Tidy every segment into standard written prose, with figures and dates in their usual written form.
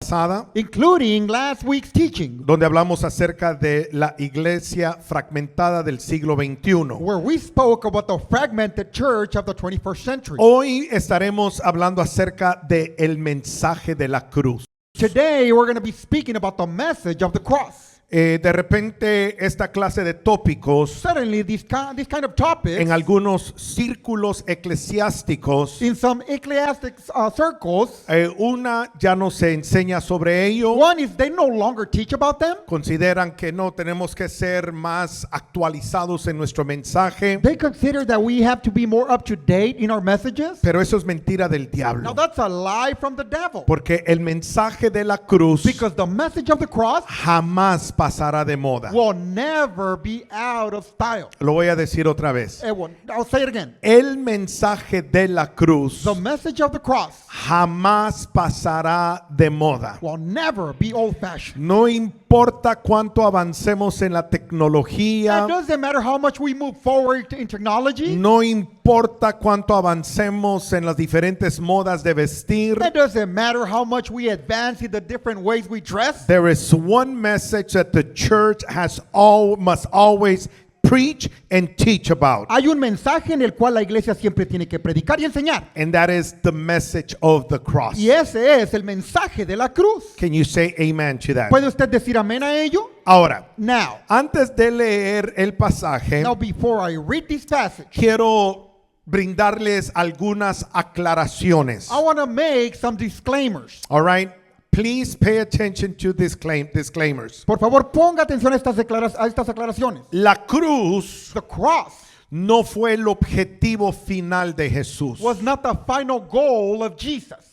pasada, including last week's teaching, donde hablamos acerca de la iglesia fragmentada del siglo XXI. where we spoke about the fragmented church of the 21st century. Hoy estaremos hablando acerca de el mensaje de la cruz. Today, we're going to be speaking about the message of the cross. De repente esta clase de tópicos Suddenly, these kind of topics, en algunos círculos eclesiásticos, in some ecclesiastic circles, una ya no se enseña sobre ello. one is they no longer teach about them. Consideran que no tenemos que ser más actualizados en nuestro mensaje, They consider that we have to be more up to date in our messages. pero eso es mentira del Now, diablo, that's a lie from the devil. porque el mensaje de la cruz Because the message of the cross jamás pasará de moda. will never be out of style. Lo voy a decir otra vez. I'll say it again. El mensaje de la cruz The message of the cross jamás pasará de moda. will never be old-fashioned. No importa cuánto avancemos en la It tecnología, doesn't matter how much we move forward in technology. no importa cuánto avancemos en las diferentes modas de vestir. It doesn't matter how much we advance in the different ways we dress. There is one message that the church must always preach and teach about, Hay un mensaje en el cual la iglesia siempre tiene que predicar y enseñar. and that is the message of the cross. Y ese es el mensaje de la cruz. Can you say amen to that? ¿Puede usted decir amén a ello? Ahora, Now, antes de leer el pasaje, before I read this passage, quiero brindarles algunas aclaraciones. I want to make some disclaimers. All right? Please pay attention to disclaimers. Por favor, ponga atención a estas aclaraciones. La cruz The cross no fue el objetivo final de Jesús. was not the final goal of Jesus.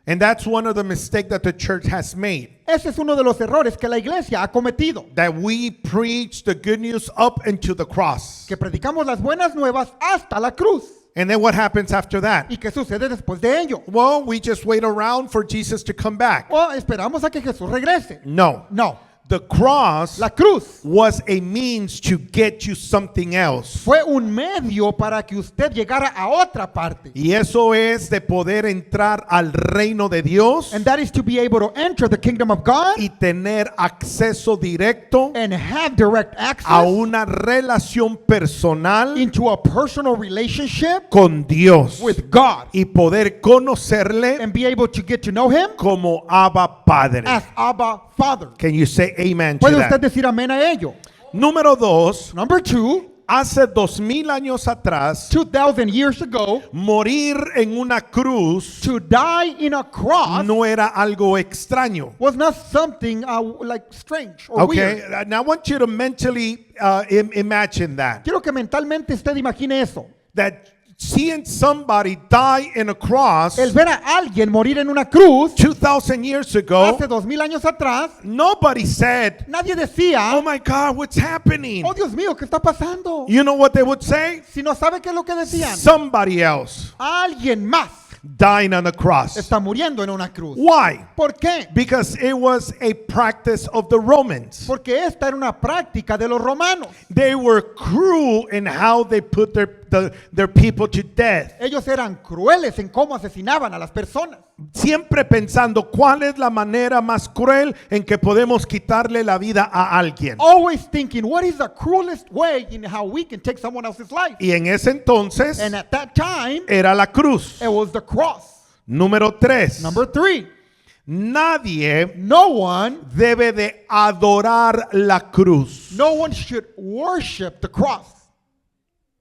And that's one of the mistakes that the church has made. Ese es uno de los errores que la iglesia ha cometido. That we preach the good news up into the cross. Que predicamos las buenas nuevas hasta la cruz. And then what happens after that? ¿Y qué sucede después de ello? Well, we just wait around for Jesus to come back. Esperamos a que Jesús regrese. No. No, The cross la cruz was a means to get you something else. fue un medio para que usted llegara a otra parte. Y eso es de poder entrar al reino de Dios And that is to be able to enter the kingdom of God y tener acceso directo and have direct a access una relación personal into a personal relationship con Dios with God y poder conocerle and be able to get to know Him como Abba Padre. as Abba Father. Can you say amen to ¿Puede usted that? decir amén a ello? Número 2, Number two, hace 2000 años atrás, 2,000 years ago, morir en una cruz to die in a cross no era algo extraño. was not something like strange or Okay, weird. now I want you to mentally imagine that. Quiero que mentalmente usted imagine eso. That seeing somebody die in a cross El ver a alguien morir en una cruz 2,000 years ago, hace 2,000 años atrás, nobody said, nadie decía, oh my God, what's happening? oh Dios mío, ¿qué está pasando? You know what they would say? Si no sabe qué es lo que decían, Somebody else alguien más dying on the cross. está muriendo en una cruz. Why? ¿Por qué? Because it was a practice of the Romans. Porque esta era una práctica de los romanos. They were cruel in how they put their people to death. Ellos eran crueles en cómo asesinaban a las personas. Siempre pensando cuál es la manera más cruel en que podemos quitarle la vida a alguien. Always thinking, what is the cruelest way in how we can take someone else's life? Y en ese entonces And at that time, era la cruz. it was the cross. Número 3. Number three, Nadie no one debe de adorar la cruz. should worship the cross.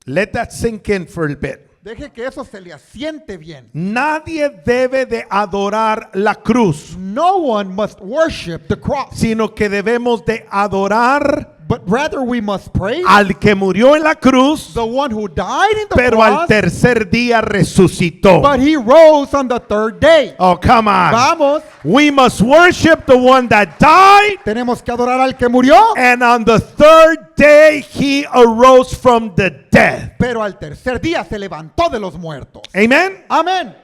Let that sink in for a bit. Deje que eso se le asiente bien. Nadie debe de adorar la cruz, No one must worship the cross, sino que debemos de adorar but rather we must praise al que murió en la cruz, the one who died in the pero al cross, tercer día resucitó. but he rose on the third day. Oh, come on. Vamos, We must worship the one that died, tenemos que adorar al que murió, and on the third day he arose from the dead. pero al tercer día se levantó de los muertos. Amen. Amén.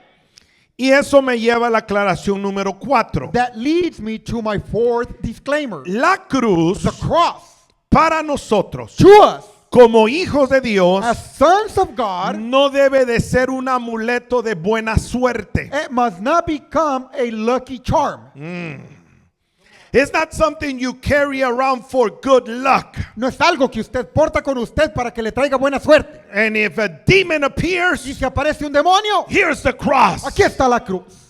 Y eso me lleva a la aclaración número 4. That leads me to my fourth disclaimer. La cruz The cross, para nosotros to us, como hijos de Dios, as sons of God, no debe de ser un amuleto de buena suerte. it must not become a lucky charm. It's not something you carry around for good luck. No es algo que usted porta con usted para que le traiga buena suerte. And if a demon Y appears, si aparece un demonio, here's the cross. aquí está la cruz.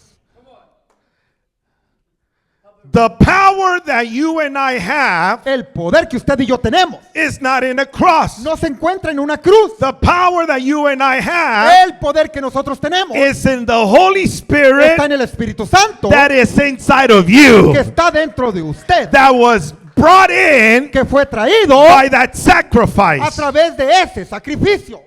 The power that you and I have El poder que usted y yo tenemos is not in a cross. no se encuentra en una cruz. The power that you and I have El poder que nosotros tenemos is in the Holy Spirit está en el Espíritu Santo that is inside of you, que está dentro de usted, that was brought in que fue traído by that a sacrifice. través de ese sacrificio.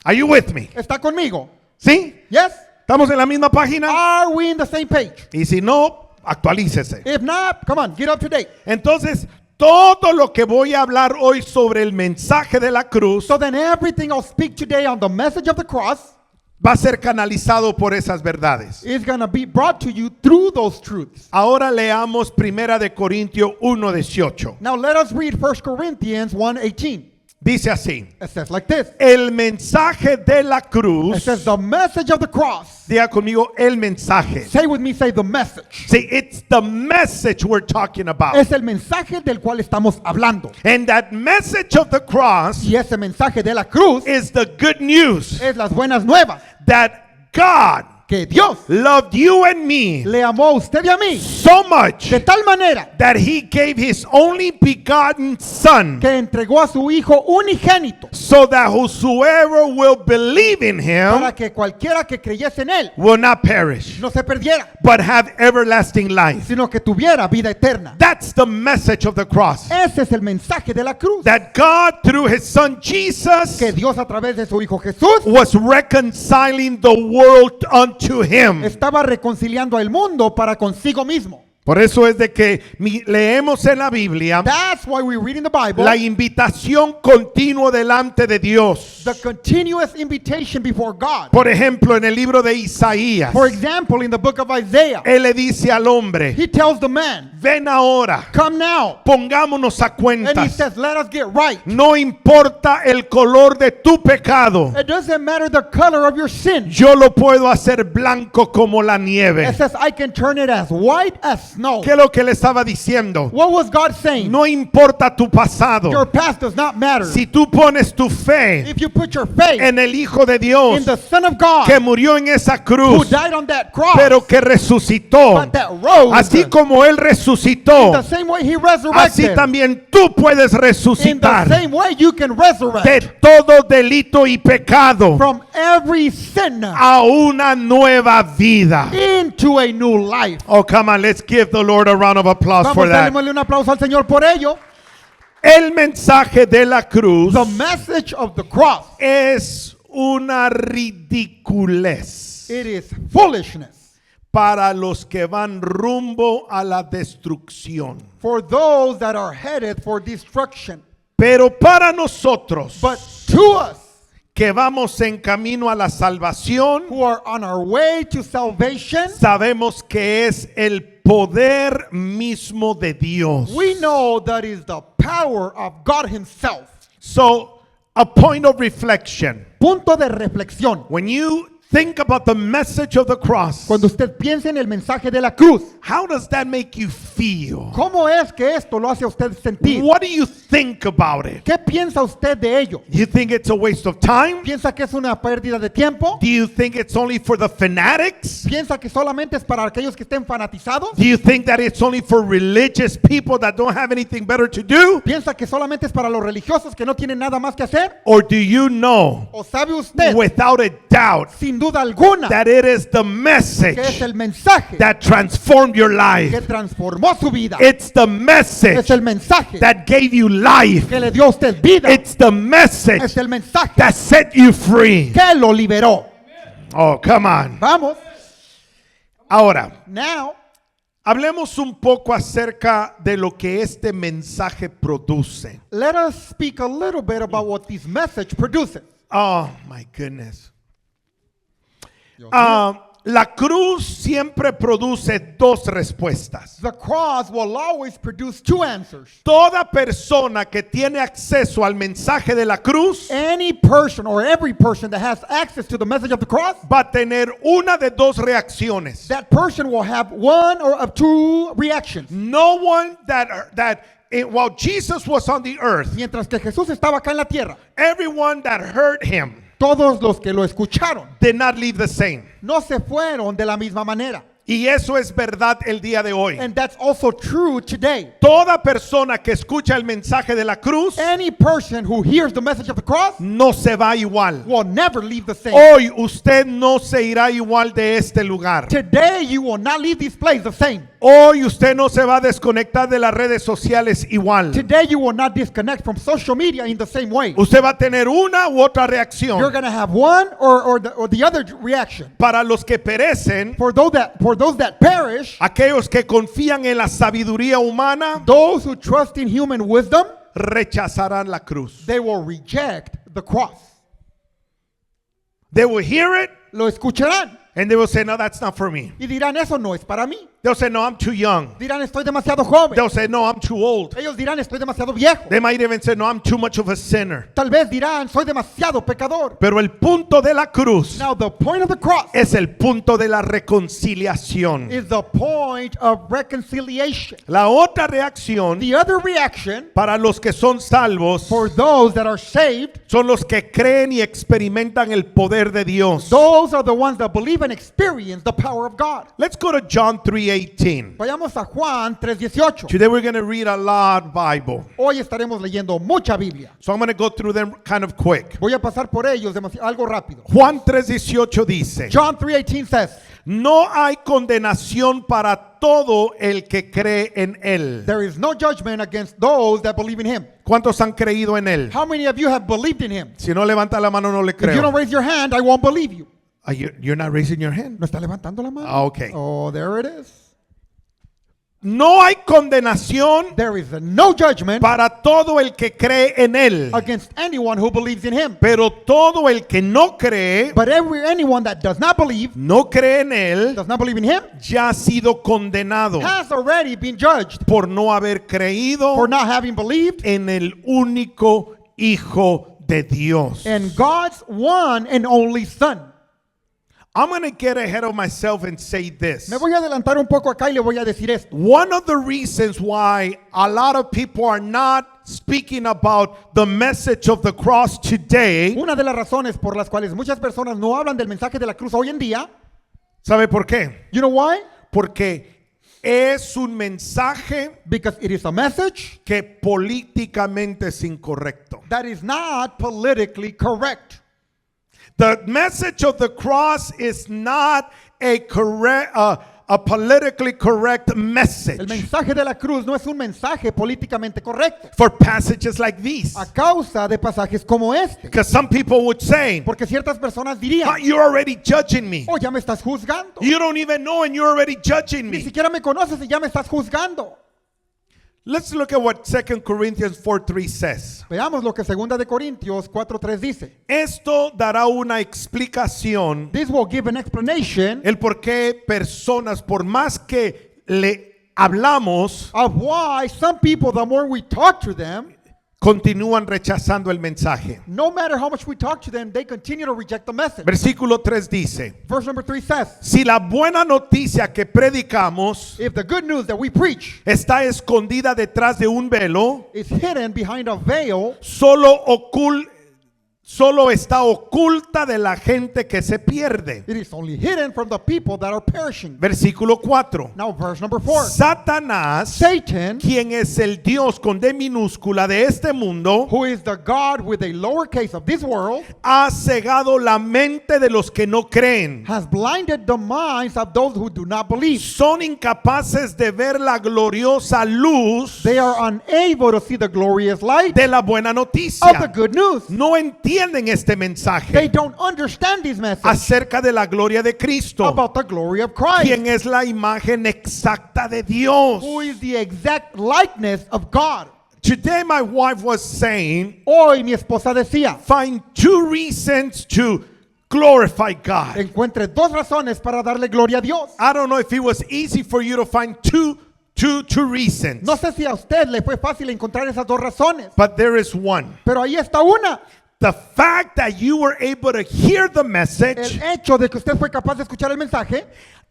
Are you with me? ¿Está conmigo? ¿Sí? Yes? ¿Estamos en la misma página? Are we in the same page? Y si no, actualícese. If not, come on, get up to date. Entonces, todo lo que voy a hablar hoy sobre el mensaje de la cruz So then everything I'll speak today on the message of the cross va a ser canalizado por esas verdades. is going to be brought to you through those truths. Ahora leamos Primera de Corintios 1:18. Now let us read 1 Corinthians 1:18. Dice así: It says like this. el mensaje de la It cruz. says the message of the cross. Diga conmigo, el mensaje. Say with me, say the message. See, it's the message we're talking about. Es el mensaje del cual estamos hablando. And that message of the cross Y ese mensaje de la cruz is the good news es las buenas nuevas. that God Que Dios loved you and me le amó a usted y a mí so much de tal manera that he gave his only begotten son, que entregó a su Hijo unigénito so that whosoever will believe in him para que cualquiera que creyese en Él will not perish, no se perdiera, but have everlasting life. sino que tuviera vida eterna. That's the message of the cross. Ese es el mensaje de la cruz. That God, through his son Jesus, Que Dios a través de su Hijo Jesús was reconciling the world unto him. estaba reconciliando al mundo para consigo mismo. Por eso es de que leemos en la Biblia That's why we read in the Bible la invitación continua delante de Dios. the continuous invitation before God. Por ejemplo, en el libro de Isaías, For example, in the book of Isaiah, él le dice al hombre: he tells the man, ven ahora, come now. pongámonos a And he cuentas. says, let us get right. No importa el color de tu pecado, It doesn't matter the color of your sin. yo lo puedo hacer blanco como la It nieve. says, I can turn it as white as snow. ¿Qué es lo que le estaba diciendo? What was God saying? No importa tu pasado. Your past does not matter. Si tú pones tu fe If you put your faith en el Hijo de Dios in the Son of God que murió en esa who cruz, died on that cross, pero que resucitó, but that rose, así como Él in resucitó, the same way he así resurrected, también tú puedes in the resucitar same way you can de resurrect todo delito y pecado from every sin a una nueva vida. into a new life. Oh, come on, let's give the Lord a round of applause Vamos for a that. darle un aplauso al Señor por ello. El mensaje de la cruz The message of the cross, es una ridiculez it is foolishness para los que van rumbo a la destrucción. for those that are headed for destruction. Pero para nosotros But to us que vamos en camino a la salvación, who are on our way to salvation, sabemos que es el poder mismo de Dios. we know that is the power of God himself. So, a point of reflection. Punto de reflexión. When you think about the message of the cross, Cuando usted piensa en el mensaje de la cruz, how does that make you feel? ¿cómo es que esto lo hace a usted sentir? What do you think about it? ¿Qué piensa usted de ello? Do you think it's a waste of time? ¿Piensa que es una pérdida de tiempo? Do you think it's only for the fanatics? ¿Piensa que solamente es para aquellos que estén fanatizados? Do you think that it's only for religious people that don't have anything better to do? ¿Piensa que solamente es para los religiosos que no tienen nada más que hacer? Or do you know, ¿O sabe usted, without a doubt, sin duda alguna, that it is the que es message el mensaje that transformed your que life? transformó su vida? It's the Es message el mensaje that gave you life. que le dio a usted vida. It's the message Es el mensaje that set you free. que lo liberó. Oh, come on. Vamos, Ahora, now, hablemos un poco acerca de lo que este mensaje produce. let us speak a little bit about what this message produces. Oh, my goodness. La cruz siempre produce dos respuestas. The cross will always produce two answers. Toda persona que tiene acceso al mensaje de la cruz Any person or every person that has access to the message of the cross, va a tener una de dos reacciones. that person will have one or of two reactions. No one while Jesus was on the earth, Mientras que Jesús estaba acá en la tierra, everyone that heard him todos los que lo escucharon did not leave the same. no se fueron de la misma manera. Y eso es verdad el día de hoy. And that's also true today. Toda persona que escucha el mensaje de la cruz Any person who hears the message of the cross no se va igual. will never leave the same. Hoy usted no se irá igual de este lugar. Today you will not leave this place the same. Hoy usted no se va a desconectar de las redes sociales igual. Today you will not disconnect from social media in the same way. Usted va a tener una u otra reacción. You're going to have one or the other reaction. Para los que perecen, For those that perish, aquellos que confían en la sabiduría humana, those who trust in human wisdom, rechazarán la cruz. they will reject the cross. They will hear it Lo escucharán and they will say, no, that's not for me. y dirán, eso no es para mí. They'll say, no, I'm too young. Dirán, estoy demasiado joven. They'll say, no, I'm too old. Ellos dirán, estoy demasiado viejo. They might even say, no, I'm too much of a sinner. Tal vez dirán, soy demasiado pecador. Pero el punto de la cruz Now the point of the cross es el punto de la reconciliación. is the point of reconciliation. La otra reacción The other reaction para los que son salvos for those that are saved, son los que creen y experimentan el poder de Dios. those are the ones that believe and experience the power of God. Let's go to John 3:18. Vayamos a Juan 3:18. Today we're going to read a lot Bible. Hoy estaremos leyendo mucha Biblia. So I'm going to go through them kind of quick. Voy a pasar por ellos algo rápido. Juan 3:18 dice, John 3:18 says, no hay condenación para todo el que cree en Él. there is no judgment against those that believe in him. ¿Cuántos han creído en Él? How many of you have believed in him? Si no levanta la mano no le If you creo. don't raise your hand, I won't believe you. You're not raising your hand. ¿No está levantando la mano? Ah, okay. Oh, there it is. No hay condenación There is no judgment para todo el que cree en Él. against anyone who believes in him. Pero todo el que no cree, But anyone that does not believe, no cree en Él, does not believe in him, ya ha sido condenado has already been judged por no haber creído for not having believed en el único Hijo de Dios. in God's one and only Son. I'm going to get ahead of myself and say this. Me voy a adelantar un poco acá y le voy a decir esto. One of the reasons why a lot of people are not speaking about the message of the cross today, Una de las razones por las cuales muchas personas no hablan del mensaje de la cruz hoy en día, ¿sabe por qué? you know why? Porque es un mensaje Because it is a message que políticamente es incorrecto. that is not politically correct. The message of the cross is not a politically correct El message mensaje de la cruz no es un mensaje políticamente correcto for passages like these. a causa de pasajes como este. Because some people would say, Porque ciertas personas dirían, you're already judging me. oh, ya me estás juzgando. You don't even know and you're already judging Ni me. siquiera me conoces y ya me estás juzgando. Let's look at what 2 Corinthians 4:3 says. Veamos lo que 2 de Corintios 4:3 dice. Esto dará una explicación This will give an explanation el por qué personas, por más que le hablamos, of why some people, the more we talk to them, continúan rechazando el mensaje. no matter how much we talk to them, they continue to reject the message. Versículo 3 dice, Verse number 3 says, si la buena noticia que predicamos if the good news that we preach está escondida detrás de un velo, is hidden behind a veil, solo está oculta de la gente que se pierde. it is only hidden from the people that are perishing. Versículo 4. Now verse number 4. Satanás, Satan, quien es el Dios con D minúscula de este mundo, who is the God with a lowercase of this world, ha cegado la mente de los que no creen. has blinded the minds of those who do not believe. Son incapaces de ver la gloriosa luz They are unable to see the glorious light de la buena of the noticia. good news. No entienden este They mensaje don't understand this message acerca de la gloria de Cristo, about the glory of Christ, quien es la imagen exacta de Dios. who is the exact likeness of God. Today my wife was saying, Hoy mi esposa decía, find two reasons to glorify God. encuentre dos razones para darle gloria a Dios. I don't know if it was easy for you to find two reasons, No sé si a usted le fue fácil encontrar esas dos razones, but there is one. pero ahí está una. The fact that you were able to hear the El message hecho de que usted fue capaz de escuchar el mensaje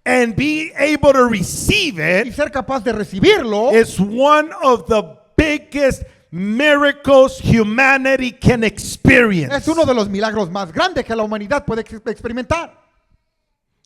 and be able to receive y it ser capaz de recibirlo is one of the biggest miracles humanity can experience. es uno de los milagros más grandes que la humanidad puede experimentar.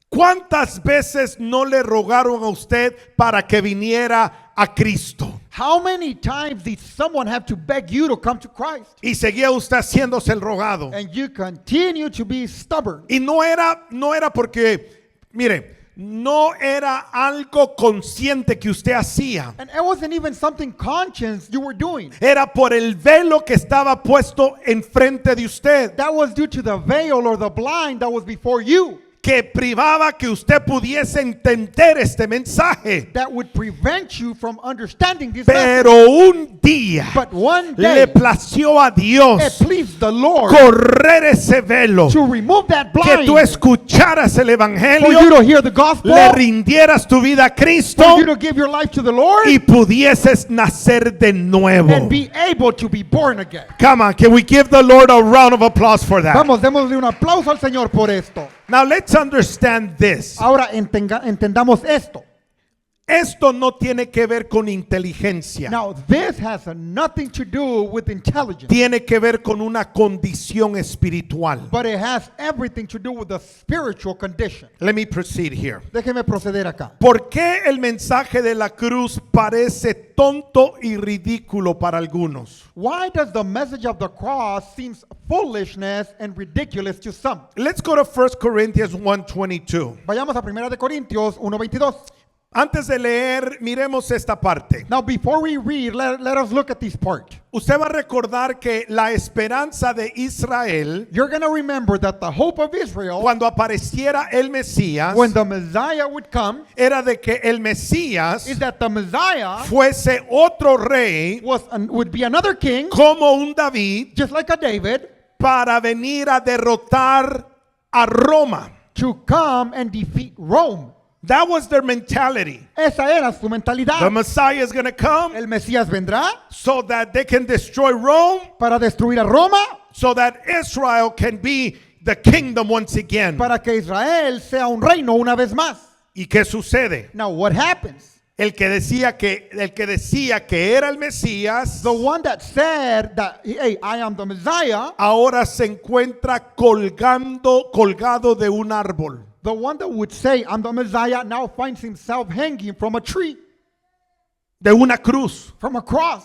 ¿Cuántas veces no le rogaron a usted para que viniera a Cristo? How many times did someone have to beg you to come to Christ? Y seguía usted haciéndose el rogado. And you continue to be stubborn. Y no era porque, mire, no era algo consciente que usted hacía. And it wasn't even something conscious you were doing. Era por el velo que estaba puesto enfrente de usted, That was due to the veil or the blind that was before you, que privaba que usted pudiese entender este mensaje. that would prevent you from understanding this message. Pero un día But one le day, plació a it Dios pleased the Lord correr ese velo, to remove that que blind tú escucharas el for you evangelio, to hear the gospel, le rindieras tu vida a Cristo for you to give your life to the Lord, y pudieses nacer de nuevo. and be able to be born again. Come on, can we give the Lord a round of applause for that? Vamos, démosle un aplauso al Señor por esto. Now let's understand this. Ahora entendamos esto. Esto no tiene que ver con inteligencia. Now, this has nothing to do with intelligence, Tiene que ver con una condición espiritual. but it has everything to do with the spiritual condition. Let me proceed here. Déjeme proceder acá. ¿Por qué el mensaje de la cruz parece tonto y ridículo para algunos? Why does the message of the cross seems foolishness and ridiculous to some? Let's go to 1 Corinthians 1:22. Vayamos a 1 de Corintios 1:22. Antes de leer, miremos esta parte. Now, before we read, let us look at this part. Usted va a recordar que la esperanza de Israel, You're going to remember that the hope of Israel, cuando apareciera el Mesías, when the Messiah would come, era de que el Mesías is that the Messiah fuese otro rey would be another king, como un David just like a David, para venir a derrotar a Roma. to come and defeat Rome. That was their mentality. Esa era su The mentalidad. Messiah is going to come El Mesías vendrá so that they can destroy Rome, para destruir a Roma, so that Israel can be the kingdom once again. para que Israel sea un reino una vez más. ¿Y qué sucede? Now, what happens? El que decía que era el Mesías, The one that said that, hey, I am the Messiah, ahora se encuentra colgado de un árbol. the one that would say, I'm the Messiah, now finds himself hanging from a tree, De una cruz. from a cross.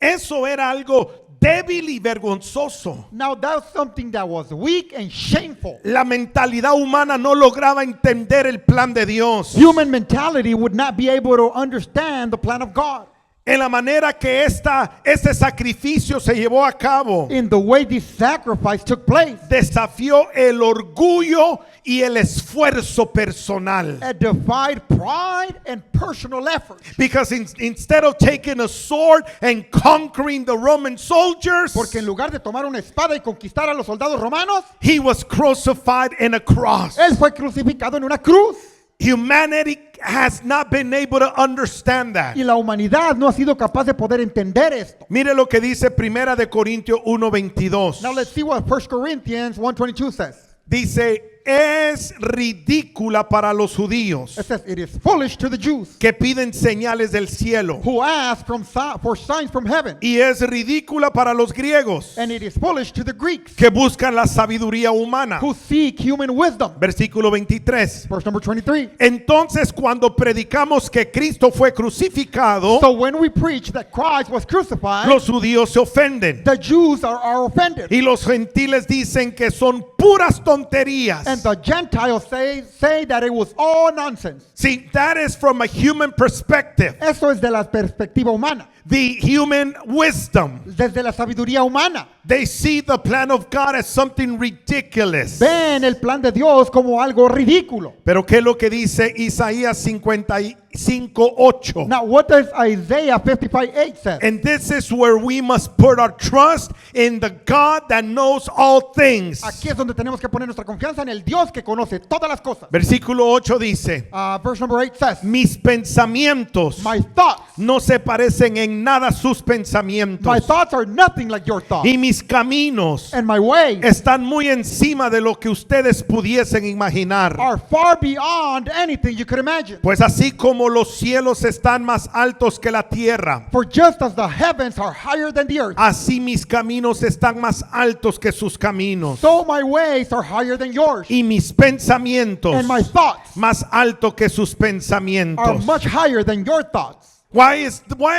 Eso era algo débil y vergonzoso. Now, that's something that was weak and shameful. La mentalidad humana no lograba entender el plan de Dios. Human mentality would not be able to understand the plan of God. En la manera que este sacrificio se llevó a cabo, In the way this sacrifice took place, desafió el orgullo y el esfuerzo personal. it defied pride and personal effort. Because instead of taking a sword and conquering the Roman soldiers, Porque en lugar de tomar una espada y conquistar a los soldados romanos, he was crucified in a cross. él fue crucificado en una cruz. Humanity has not been able to understand that. Y la humanidad no ha sido capaz de poder entender esto. Mire lo que dice Primera de Corintios 1:22. Now let's see what 1 Corinthians 1:22 says. Dice, es ridícula para los judíos It says, it is foolish to the Jews que piden señales del cielo, who ask for signs from heaven. y es ridícula para los griegos And it is foolish to the Greeks que buscan la sabiduría humana. who seek human wisdom. Versículo 23. Verse number 23. Entonces, cuando predicamos que Cristo fue crucificado, So when we preach that Christ was crucified, los judíos se ofenden the Jews are offended. y los gentiles dicen que son puras tonterías. And the Gentiles say that it was all nonsense. See, that is from a human perspective, Eso es de la perspectiva humana, the human wisdom. desde la sabiduría humana. They see the plan of God as something ridiculous. ven el plan de Dios como algo ridículo. Pero ¿qué es lo que dice Isaías 55:8? Now, what does Isaiah 55:8 say? And this is where we must put our trust in the God that knows all things. Aquí es donde tenemos que poner nuestra confianza en el Dios que conoce todas las cosas. Versículo 8 dice, Verse number 8 says, mis pensamientos my thoughts, no se parecen en nada a sus my pensamientos, thoughts are nothing like your thoughts. y mis caminos And my ways están muy encima de lo que ustedes pudiesen imaginar. are far beyond anything you could imagine. Pues así como los cielos están más altos que la tierra, For just as the heavens are higher than the earth, así mis caminos están más altos que sus caminos, so my ways are higher than yours. y mis pensamientos And my thoughts más alto que sus are pensamientos. much higher than your thoughts. Why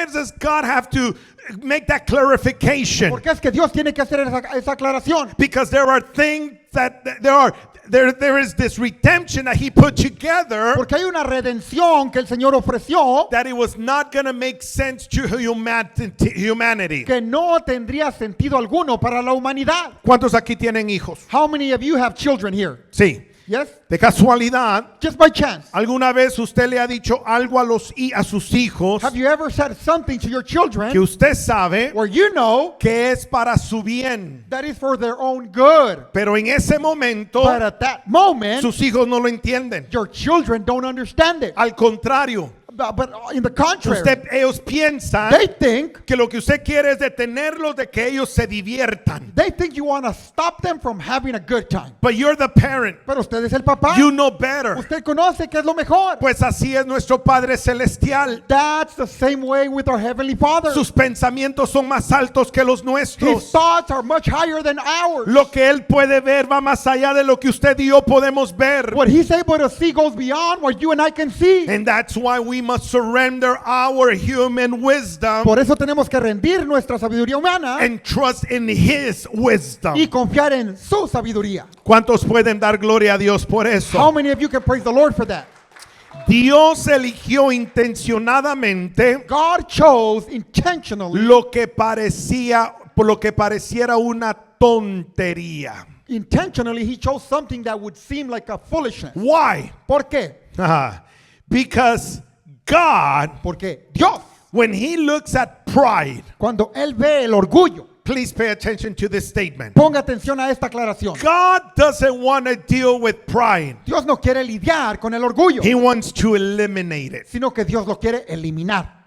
does God have to make that clarification? Porque es que Dios tiene que hacer esa aclaración. Because there are things that there is this redemption that he put together Porque hay una redención que el Señor ofreció that it was not going to make sense to humanity. que no tendría sentido alguno para la humanidad. ¿Cuántos aquí tienen hijos? How many of you have children here? Sí. Yes? De casualidad, Just by chance. ¿alguna vez usted le ha dicho algo a sus hijos Have you ever said something to your que children usted sabe where you know que es para su bien? that is for their own good? Pero en ese momento But at that moment, sus hijos no lo entienden. your children don't understand it. Al contrario, But in the contrary, ellos piensan they think que lo que usted quiere es detenerlos de que ellos se diviertan. you want to stop them from having a good time. But you're the parent. Pero usted es el papá. You know better. Usted conoce que es lo mejor. Pues así es nuestro Padre Celestial. That's the same way with our Heavenly Father. Sus pensamientos son más altos que los His nuestros. thoughts are much higher than ours. Lo que Él puede ver va más allá de lo que usted y yo podemos ver. What He's able to see goes beyond what you and I can see. And that's why we must surrender our human wisdom Por eso tenemos que rendir nuestra sabiduría humana and trust in His wisdom. y confiar en su sabiduría. ¿Cuántos pueden dar gloria a Dios por How eso? many of you can praise the Lord for that? Dios eligió intencionadamente God chose intentionally, lo que pareciera una tontería. He chose something that would seem like a foolishness. Why? ¿Por qué? Because God, Porque Dios, when He looks at pride, cuando Él ve el orgullo, please pay attention to this statement. ponga atención a esta aclaración. God doesn't want to deal with pride. Dios no quiere lidiar con el orgullo, He wants to eliminate it. sino que Dios lo quiere eliminar.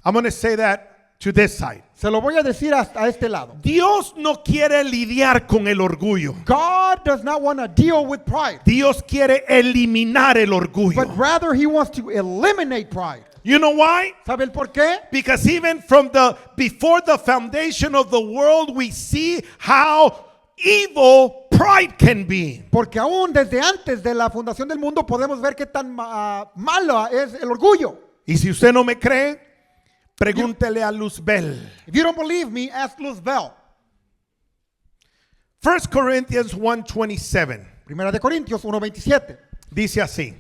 I'm going to say that to this side. Se lo voy a decir hasta este lado. Dios no quiere lidiar con el orgullo. God does not want to deal with pride, Dios quiere eliminar el but orgullo. rather He wants to eliminate pride. You know why? ¿Sabe el por qué? Because even before the foundation of the world, we see how evil pride can be. Porque aún desde antes de la fundación del mundo podemos ver qué tan malo es el orgullo. Y si usted no me cree, pregúntele a Luzbel. If you don't believe me, ask Luzbel. 1 Corinthians 1:27 Primera de Corintios 1:27. dice así: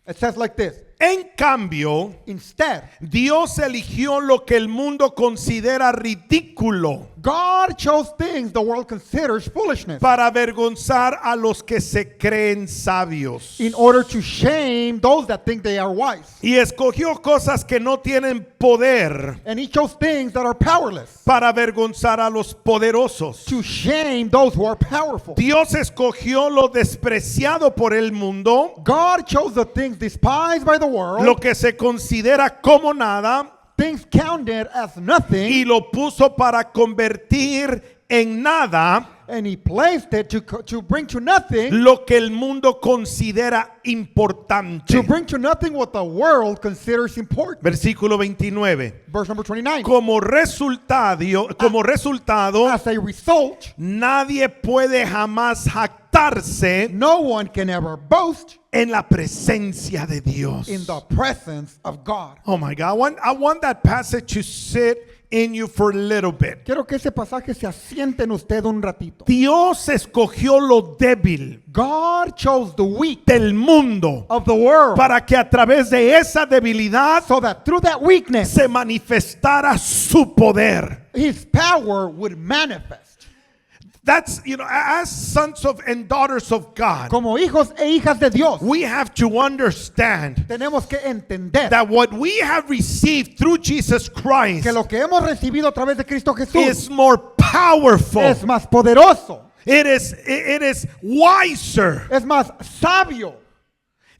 It says like this. en cambio, Instead, Dios eligió lo que el mundo considera ridículo God chose things the world considers foolishness para avergonzar a los que se creen sabios. in order to shame those that think they are wise. Y escogió cosas que no tienen poder And He chose things that are powerless para avergonzar a los poderosos. to shame those who are powerful. Dios escogió lo despreciado por el mundo, God chose the things despised by the lo world, que se considera como nada, things counted as nothing, y lo puso para convertir en nada and He placed it to bring to nothing, lo que el mundo considera importante. to bring to nothing what the world considers important. Versículo 29. Verse number 29. Como resultado, As a result, nadie puede jamás jactarse no one can ever boast en la presencia de Dios. in the presence of God. Oh my God, I want that passage to sit in you for a little bit. Quiero que ese pasaje se asiente en usted un ratito. Dios escogió lo débil God chose the weak del mundo of the world para que a través de esa debilidad so that through that weakness, se manifestara su poder. his power would manifest. That's, as sons of and daughters of God, Como hijos e hijas de Dios, we have to understand tenemos que entender that what we have received through Jesus Christ que lo que hemos recibido a través de Cristo Jesús is more powerful. es más poderoso, It is wiser es más sabio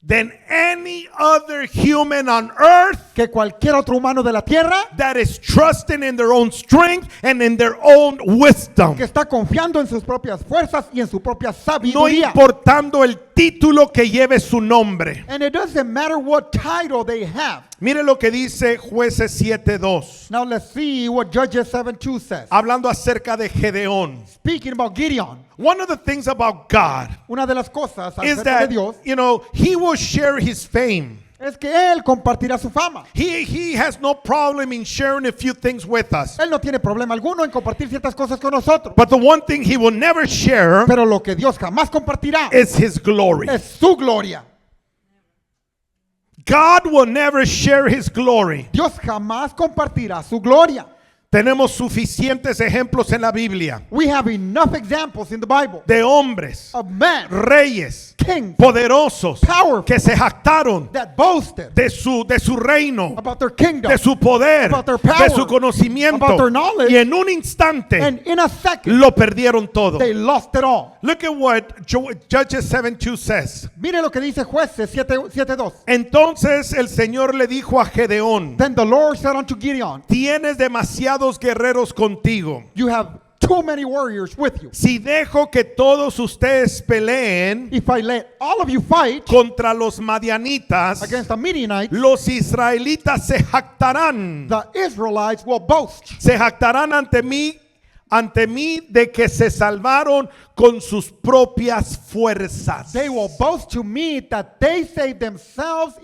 than any other human on earth que cualquier otro humano de la tierra that is trusting in their own strength and in their own wisdom. que está confiando en sus propias fuerzas y en su propia No sabiduría. importando el título que lleve su nombre. And it doesn't matter what title they have. Mire lo que dice Jueces 7:2, Now let's see what Judges 7:2 says. hablando acerca de Gedeón. Speaking about Gideon, One of the things about God una de las cosas is acerca de that, Dios he will share his fame. es que Él compartirá su fama. He has no problem in sharing a few things with us. Él no tiene problema alguno en compartir ciertas cosas con nosotros. But the one thing he will never share Pero lo que Dios jamás compartirá is his glory. es su gloria. God will never share his glory. Dios jamás compartirá su gloria. Tenemos suficientes ejemplos en la Biblia We have enough examples in the Bible de hombres, of men, reyes, kings, poderosos powerful, que se jactaron that boasted de su reino, about their kingdom, de su poder, about their power, de su conocimiento, about their knowledge, y en un instante and in a second, lo perdieron todo. they lost it all. Look at what Judges 7:2 says. Mire lo que dice Jueces 7:2. Entonces el Señor le dijo a Gedeón: Then the Lord said unto Gideon, tienes demasiados guerreros contigo. you have too many warriors with you. Si dejo que todos ustedes peleen If I let all of you fight contra los madianitas, against the Midianites, los israelitas se jactarán. the Israelites will boast. Se jactarán ante mí de que se salvaron con sus propias fuerzas. They will boast to me that they saved themselves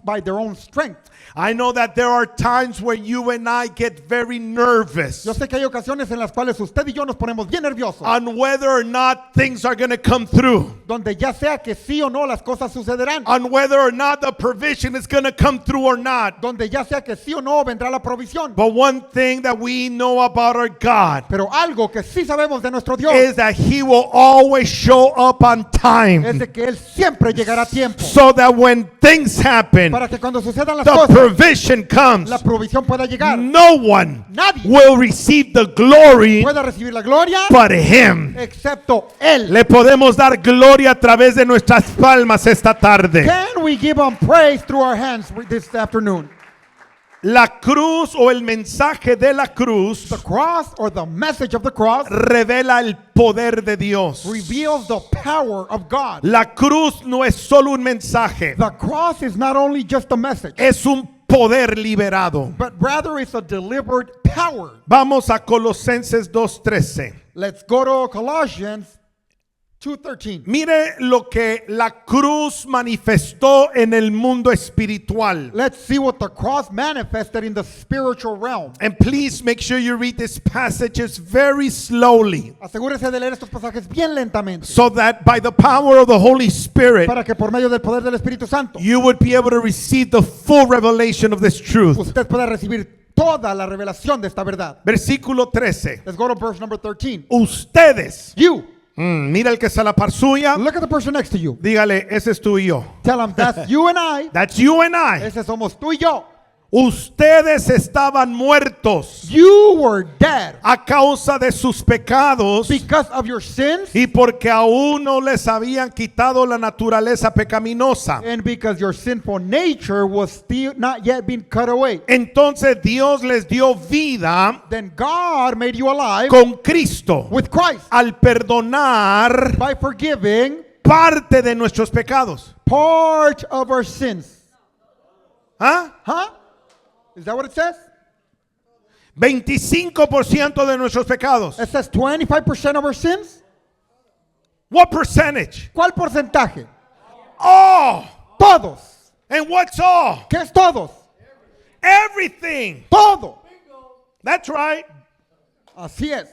by their own strength. I know that there are times when you and I get very nervous Yo sé que hay ocasiones en las cuales usted y yo nos ponemos bien nerviosos, on whether or not things are going to come through, donde ya sea que sí o no las cosas sucederán, on whether or not the provision is going to come through or not. donde ya sea que sí o no vendrá la provisión. But one thing that we know about our God Pero algo que sí sabemos de nuestro Dios is that He will always show up on es time, de que Él siempre llegará a tiempo, so that when things happen, para que cuando sucedan las the cosas, provision comes. la provisión pueda llegar. No one Nadie will receive the glory pueda recibir la gloria but Him. excepto Él. Le podemos dar gloria a través de nuestras palmas esta tarde. Can we give Him praise through our hands this afternoon? La cruz o el mensaje de la cruz The cross, or the message of the cross, revela el poder de Dios. reveals the power of God. La cruz no es solo un mensaje, The cross is not only just a message, es un poder liberado. but rather it's a delivered power. Vamos a Colosenses 2:13. Let's go to Colossians 2:13. Mire lo que la cruz manifestó en el mundo espiritual. Let's see what the cross manifested in the spiritual realm. And please make sure you read these passages very slowly, Asegúrese de leer estos pasajes bien lentamente, so that by the power of the Holy Spirit, para que por medio del poder del Espíritu Santo you would be able to receive the full revelation of this truth. usted pueda recibir toda la revelación de esta verdad. Versículo 13. Let's go to verse number 13. Ustedes, You, mira el que está a la par suya, look at the person next to you. dígale, ese es tú y yo. Tell him that's you and I. That's you and I. Ese somos tú y yo. Ustedes estaban muertos You were dead a causa de sus pecados because of your sins y porque aún no les habían quitado la naturaleza pecaminosa. and because your sinful nature was still not yet been cut away. Entonces Dios les dio vida Then God made you alive con Cristo with Christ al perdonar by forgiving parte de nuestros pecados. part of our sins. ¿Ah? Huh? Is that what it says? 25% de nuestros pecados. It says 25% of our sins. What percentage? ¿Cuál porcentaje? All. Todos. And what's all? ¿Qué es todos? Everything. Todo. That's right. Así es.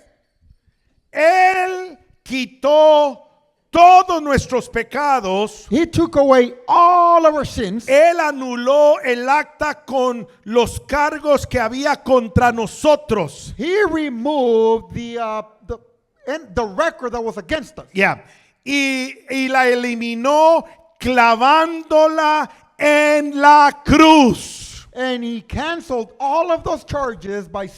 Él quitó todos nuestros pecados. He took away all of our sins. Él anuló el acta con los cargos que había contra nosotros. He removed the record that was against us. Yeah. Y la eliminó clavándola en la cruz. And he canceled all of those charges by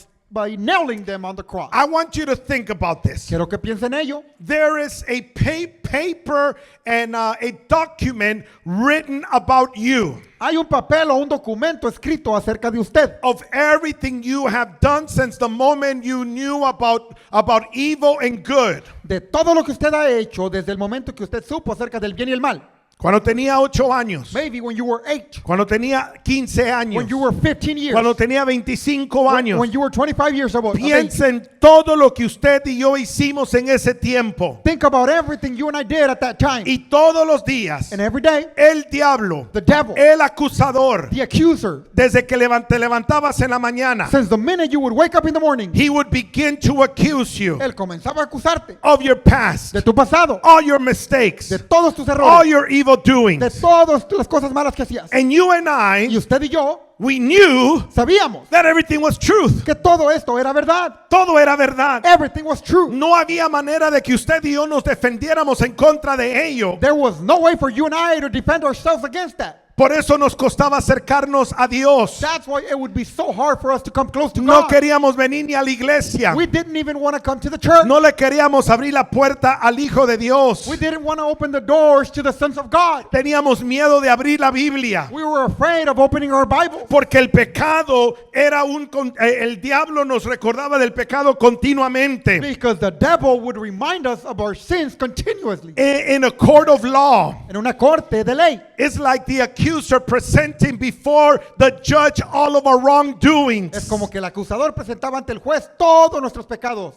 nailing them on the cross. I want you to think about this. Quiero que piensen en ello. There is a paper and a document written about you, Hay un papel o un documento escrito acerca de usted. of everything you have done since the moment you knew about evil and good. De todo lo que usted ha hecho desde el momento que usted supo acerca del bien y el mal. Cuando tenía 8 años, Maybe when you were 8, cuando tenía 15 años, when you were 15 years, cuando tenía 25 años. when you were 25 years of age. Piensa en todo lo que usted y yo hicimos en ese tiempo. Think about everything you and I did at that time. Y todos los días, And every day, el diablo, the devil, el acusador, the accuser, desde que te levantabas en la mañana, since the minute you would wake up in the morning, he would begin to accuse you él comenzaba a acusarte of your past, de tu pasado, all your mistakes, de todos tus all errores, your evil de doings. todas las cosas malas que hacías. And you and Y I, usted y yo we knew sabíamos that everything was truth. que todo esto era verdad. Todo era verdad. Everything was true. No había manera de que usted y yo nos defendiéramos en contra de ello. There was no way for you and I to defend ourselves against that. Por eso nos costaba acercarnos a Dios. That's why it would be so hard for us to come close to No God. queríamos venir ni a la iglesia. We didn't even want to come to the church. No le queríamos abrir la puerta al Hijo de Dios. We didn't want to open the doors to the sons of God. Teníamos miedo de abrir la Biblia. We were afraid of opening our Bible Porque el pecado era el diablo nos recordaba del pecado continuamente. because the devil would remind us of our sins continuously. In a court of law, En una corte de ley. it's like the accuser presenting before the judge all of our Es wrongdoings. como que el acusador presentaba ante el juez todos nuestros pecados.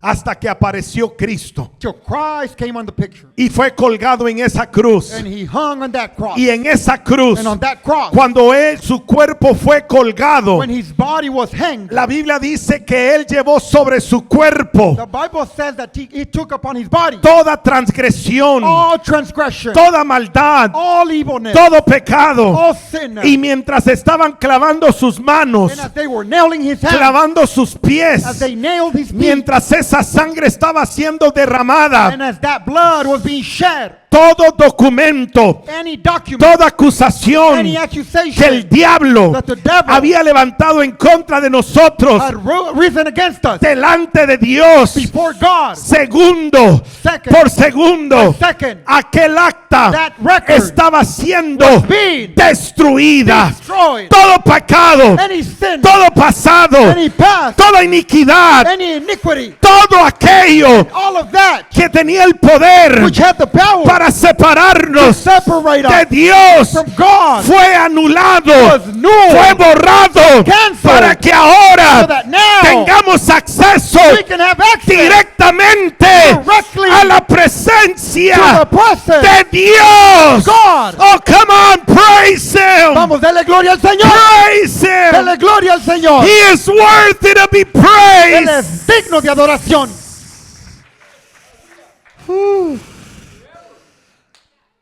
Hasta que apareció Cristo Till Christ came on the picture. y fue colgado en esa cruz. And he hung on that cross. Y en esa cruz, And on that cross, cuando su cuerpo fue colgado, when his body was hanged, la Biblia dice que él llevó sobre su cuerpo the Bible says that he took upon his body toda transgresión, all transgression, toda maldad, all evilness, todo pecado. all sin. Y mientras estaban clavando sus manos, And as they were nailing his hands, clavando sus pies, as they nailed his feet, mientras esa sangre estaba siendo derramada, and as that blood was being shed, todo documento, any document, toda acusación any que el accusation diablo that the devil había levantado en contra de nosotros had risen against us delante de Dios, before God, segundo Second. por segundo, By second. aquel acta That record estaba siendo was being destruida. destroyed. Todo pecado, Any sin, todo pasado, any past, toda iniquidad, any iniquity, todo aquello all of that que tenía el poder which had the power para to separarnos separate de us Dios from God fue anulado, was null, fue borrado, canceled, para que so ahora that now tengamos acceso we can have access directamente directly a la to the presencia presence de Dios. God. Oh, come on, praise Him. Vamos, dele gloria al Señor. Praise Dele Him. gloria al Señor. He is worthy to be Él praised. es digno de adoración.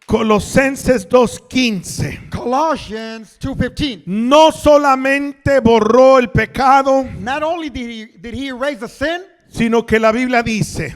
Colosenses 2:15. Colossians 2:15. No solamente borró el pecado, Not only did he erase the sin, sino que la Biblia dice,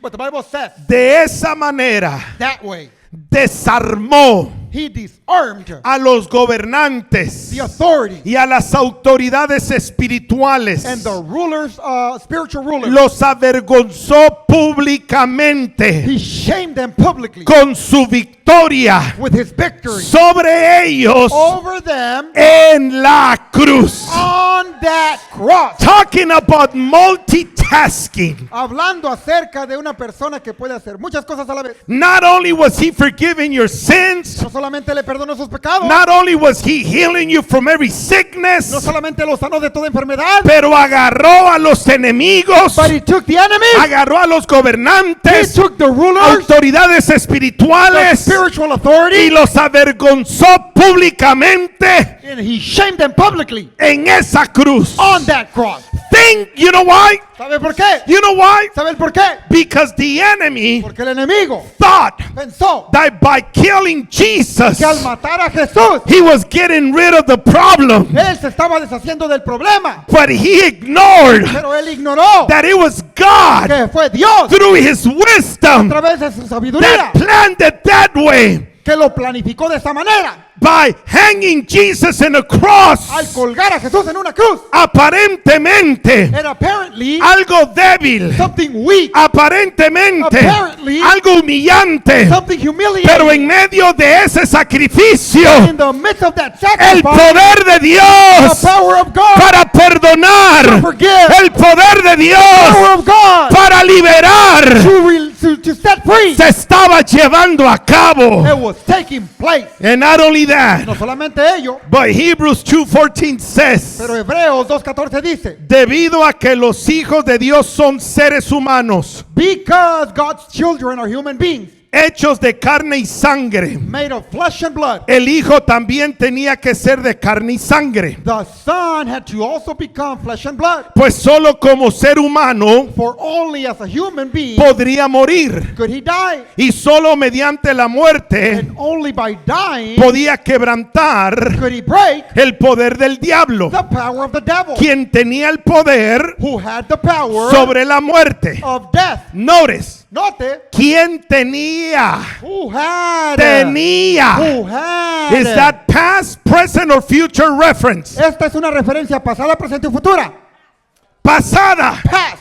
but the Bible says de esa manera that way desarmó he disarmed a los gobernantes the authority y a las autoridades espirituales. and the rulers, spiritual rulers. Los avergonzó públicamente He shamed them publicly con su victoria with his victory sobre ellos over them en la cruz. on that cross. Talking about multitasking. Hablando acerca de una persona que puede hacer muchas cosas a la vez. Not only was he forgiving your sins, No solamente le perdonó sus pecados, not only was he healing you from every no sickness, solamente lo sanó de toda enfermedad, pero agarró a los enemigos, but he took the enemies, agarró a los he gobernantes, took the rulers, autoridades the espirituales spiritual y authority, los avergonzó públicamente And he shamed them publicly en esa cruz. on that cross. You know why? ¿Sabe por qué? You know why? ¿Sabe el por qué? Because the enemy Porque el enemigo thought pensó that by killing Jesus, que al matar a Jesús, he was getting rid of the problem. él se estaba deshaciendo del problema. But he ignored Pero él ignoró that it was God, que fue Dios, through his a wisdom, través de su sabiduría, that planned it that way. que lo planificó de esa manera. By hanging Jesus in a cross, Al colgar a Jesús en una cruz, aparentemente era apparently algo débil, something weak, aparentemente Apparently, algo humillante, something humiliating. pero en medio de ese sacrificio, In the midst of that el sacrifice, poder de the Dios power of God, para perdonar, to forgive, el poder de Dios power of God, para liberar, to set free, se estaba llevando a cabo. it was taking place. And not only that, No solamente ello, but Hebrews 2:14 says, pero Hebreos 2:14 dice, debido a que los hijos de Dios son seres humanos, because God's children are human beings, hechos de carne y sangre, made of flesh and blood, el hijo también tenía que ser de carne y sangre, the Son had to also become flesh and blood. pues solo como ser humano For only as a human being podría morir, could he die, y solo mediante la muerte and only by dying podía quebrantar could he break el poder del diablo, the power of the devil, quien tenía el poder who had the power sobre la muerte. of death. Notice, Note, ¿quién tenía? who had, Tenía. who had. Is that past, present, or future reference? Esta es una referencia pasada, presente y futura. Pasada. Past.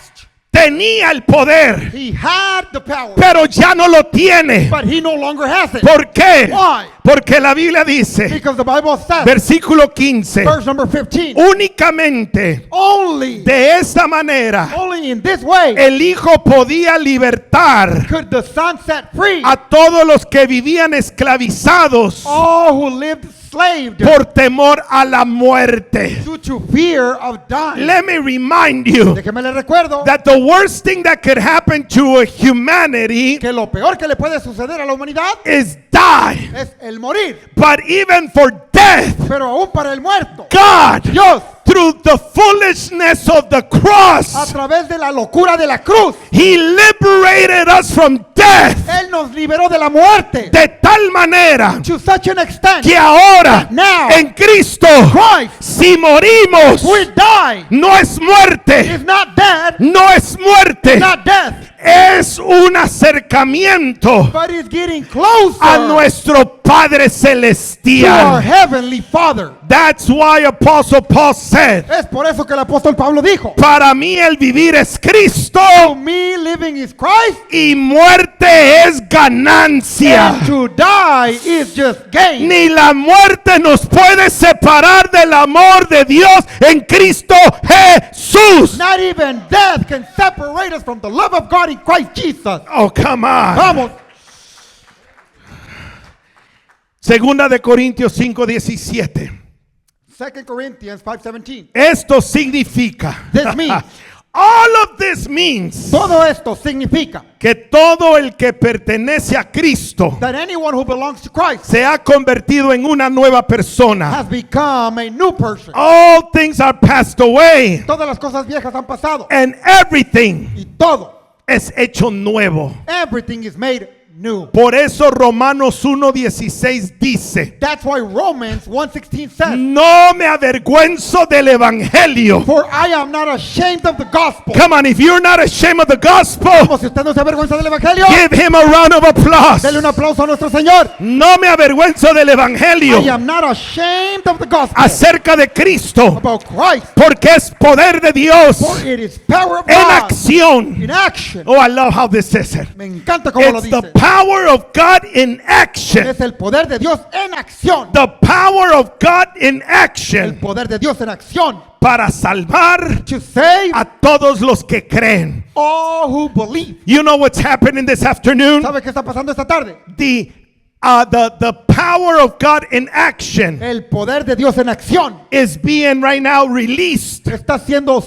Tenía el poder, He had the power, pero ya no lo tiene. but he no longer has it. ¿Por qué? Why? Porque la Biblia dice, Because the Bible says, versículo 15, verse number 15, únicamente only de esta manera in this way el Hijo podía libertar could the Son set free a todos los que vivían esclavizados all who lived enslaved por temor a la muerte. due to fear of dying. Let me remind you Déjeme le recuerdo that the worst thing that could happen to a humanity que lo peor que le puede suceder a la humanidad is die. es el morir. But even for death, Pero aún para el muerto, God, Dios, through the foolishness of the a cross, través de la locura de la cruz, He liberated us from death Él nos liberó de la muerte de tal manera to such an extent que ahora Now, en Cristo, Christ, si morimos, we die. no es muerte, It's not death, no es muerte, not death, es un acercamiento but it's getting closer a nuestro Padre to our Celestial. heavenly Father. That's why Apostle Paul said, Es por eso que el apóstol Pablo dijo, para mí el vivir es Cristo to me living is Christ, y muerte es ganancia. and to die is just gain. Ni la muerte nos puede separar del amor de Dios en Cristo Jesús. Not even death can separate us from the love of God in Christ Jesus. Oh, come on. Vamos, Segunda de Corintios 5:17. 2 Corinthians 5:17. Esto significa, This means, all of this means todo esto significa que todo el que pertenece a Cristo that anyone who belongs to Christ se ha convertido en una nueva persona. has become a new person. All things are passed away Todas las cosas viejas han pasado and everything y todo, es hecho nuevo. everything is made new. Por eso Romanos 1:16 dice, That's why Romans 1:16 says, no me avergüenzo del evangelio. for I am not ashamed of the gospel. Come on, if you're not ashamed of the gospel, Como si usted no se avergüenza del evangelio, give him a round of applause. dele un aplauso a nuestro Señor. No me avergüenzo del I evangelio am not ashamed of the gospel acerca de Cristo, about Christ, porque es poder de Dios for it is power of en God acción. in action. Oh, I love how this says it. Me encanta como lo It's the dice. power of God in action. Es el poder de Dios en acción. The power of God in El action poder de Dios en acción. para salvar To save a todos los que creen. all who believe. You know what's happening this afternoon? ¿Sabe qué está pasando esta tarde? The power of God in action El poder de Dios en acción is being right now released está siendo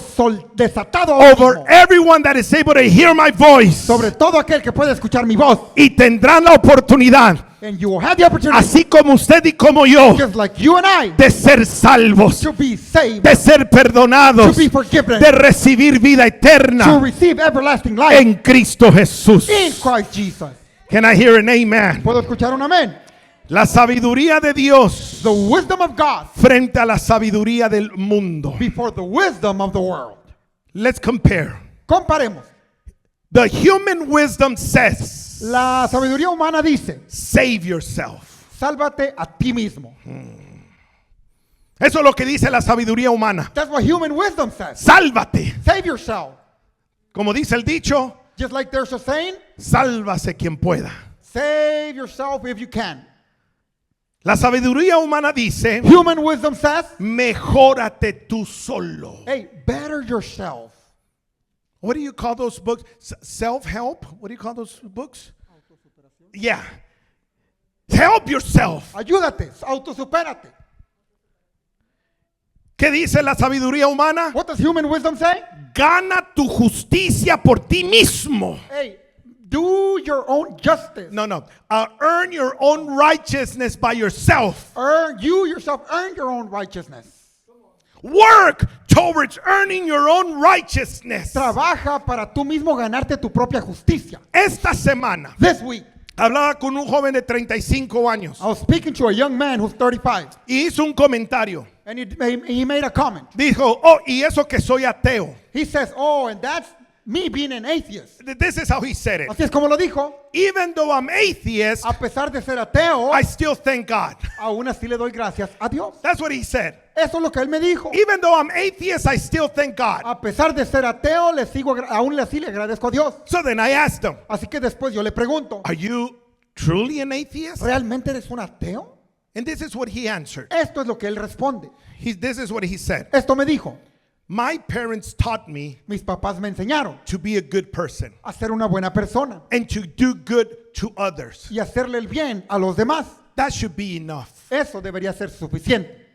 desatado ahora over mismo everyone that is able to hear my voice. sobre todo aquel que puede escuchar mi voz. Y tendrán la oportunidad And you will have the opportunity, así como usted y como yo, just like you and I, de ser salvos, to be saved, de ser perdonados, to be forgiven, de recibir vida to eterna receive everlasting life en Cristo Jesús. in Christ Jesus. Can I hear an amen? ¿Puedo escuchar un amén? La sabiduría de Dios The wisdom of God frente a la sabiduría del mundo. before the wisdom of the world. Let's compare. Comparemos. The human wisdom says, La sabiduría humana dice, save yourself. sálvate a ti mismo. Eso es lo que dice la sabiduría humana. That's what human wisdom says. Sálvate. Save yourself. Como dice el dicho, Just like there's a saying, sálvase quien pueda. save yourself if you can. La sabiduría humana dice, Human wisdom says, mejórate tú solo. hey, better yourself. What do you call those books? Self-help? What do you call those books? Yeah. Help yourself. Ayúdate, autosupérate. ¿Qué dice la sabiduría humana? What does human wisdom say? Gana tu justicia por ti mismo. Hey, do your own justice. No. Earn your own righteousness by yourself. You yourself earn your own righteousness. Work towards earning your own righteousness. Trabaja para tú mismo ganarte tu propia justicia. Esta semana This week, hablaba con un joven de 35 años I was speaking to a young man who's 35, y hizo un comentario. and he made a comment. Dijo, oh, y eso que soy ateo. He says, oh, and that's me being an atheist. This is how he said it. Así es como lo dijo. Even though I'm atheist, A pesar de ser ateo, I still thank God. aún así le doy gracias a Dios. That's what he said. Eso es lo que él me dijo. Even though I'm atheist, I still thank God. A pesar de ser ateo, aún así le agradezco a Dios. So then I asked him, Así que después yo le pregunto, are you truly an atheist? ¿realmente eres un ateo? And this is what he answered. Esto es lo que él responde. This is what he said. Esto me dijo, My parents taught me mis papás me enseñaron to be a good person a ser una buena persona and to do good to others. y hacerle el bien a los demás. That should be enough. Eso debería ser suficiente.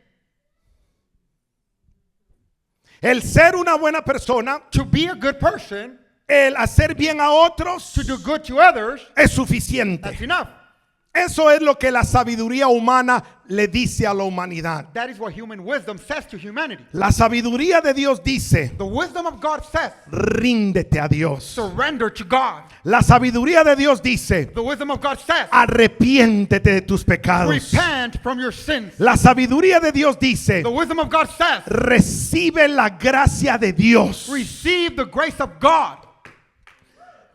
El ser una buena persona, To be a good person, el hacer bien a otros to do good to others, es suficiente. that's enough. Eso es lo que la sabiduría humana le dice a la humanidad. That is what human wisdom says to humanity. La sabiduría de Dios dice, The wisdom of God says, ríndete a Dios. surrender to God. La sabiduría de Dios dice, The wisdom of God says, arrepiéntete de tus pecados. repent from your sins. La sabiduría de Dios dice, The wisdom of God says, recibe la gracia de Dios. receive the grace of God.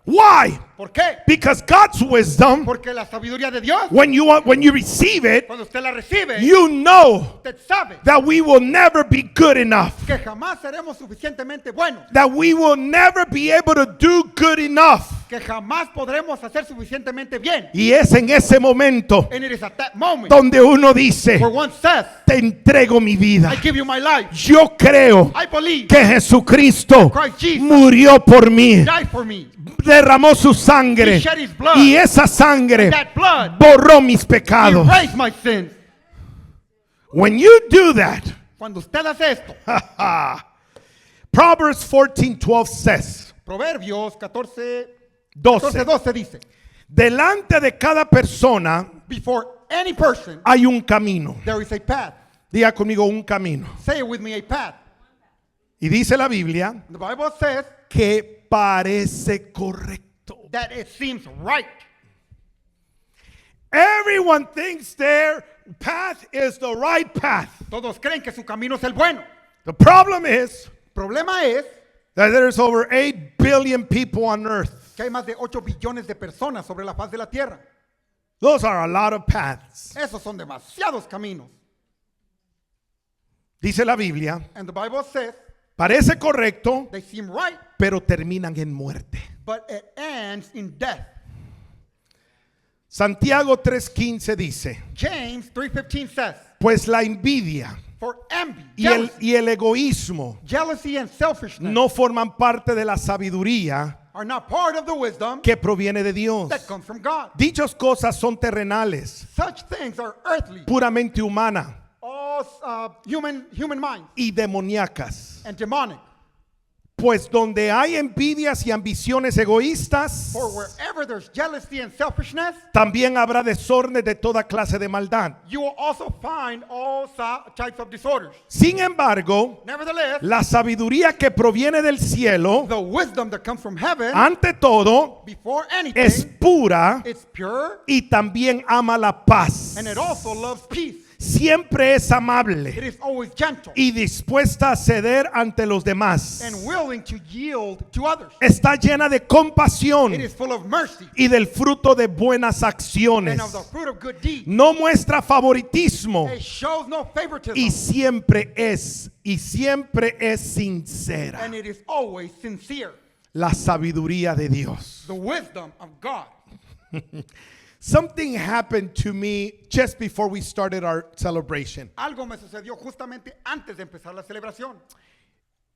Why? ¿Por qué? Because God's wisdom, Porque la sabiduría de Dios, when you receive it, cuando usted la recibe, you know usted sabe that we will never be good enough. que jamás seremos suficientemente buenos, That we will never be able to do good enough. que jamás podremos hacer suficientemente bien. Y es en ese momento And it is at that moment donde uno dice, where one says, te entrego mi vida. I give you my life. Yo creo I believe que Jesucristo Christ Jesus murió por mí, died for me. derramó su sangre He shed his blood. y esa sangre That blood borró mis pecados. erased my sins. When you do that, Cuando usted hace esto, Proverbs 14:12 says, Proverbios 14, 12, 12 dice, delante de cada persona before any person, hay un camino. there is a path. Diga conmigo un camino. Say it with me, a path. Y dice la Biblia The Bible says que parece correcto. that it seems right. Everyone thinks their path is the right path. Todos creen que su camino es el bueno. The problem is Problema es that there's over 8 billion people on earth. que hay más de 8 billones de personas sobre la faz de la tierra. Those are a lot of paths. Esos son demasiados caminos. Dice la Biblia, And the Bible says parece correcto, they seem right, pero terminan en muerte. but it ends in death. Santiago 3:15 dice, James 3:15 says, pues la envidia for envy, y el egoísmo jealousy and selfishness no forman parte de la sabiduría are not part of the wisdom que proviene de Dios. that comes from God. Dichas cosas son terrenales, Such things are earthly, puramente humanas all human minds y demoníacas. and demonic. Pues donde hay envidias y ambiciones egoístas, For wherever there's jealousy and selfishness, también habrá desórdenes de toda clase de maldad. you will also find all types of disorders. Sin embargo, Nevertheless, la sabiduría que proviene del cielo, the wisdom that comes from heaven, ante todo, before es anything, pura it's pure, y también ama la paz. and it also loves peace. Siempre es It amable is always gentle y dispuesta a ceder ante los demás. and willing to yield to others. Está llena de compasión It is full of mercy y del fruto de buenas acciones. and of the fruit of good deeds. No muestra favoritismo It shows no y favoritism, siempre es sincera. and it is always sincere. La sabiduría de Dios. The wisdom of God. Something happened to me just before we started our celebration. Algo me sucedió justamente antes de empezar la celebración.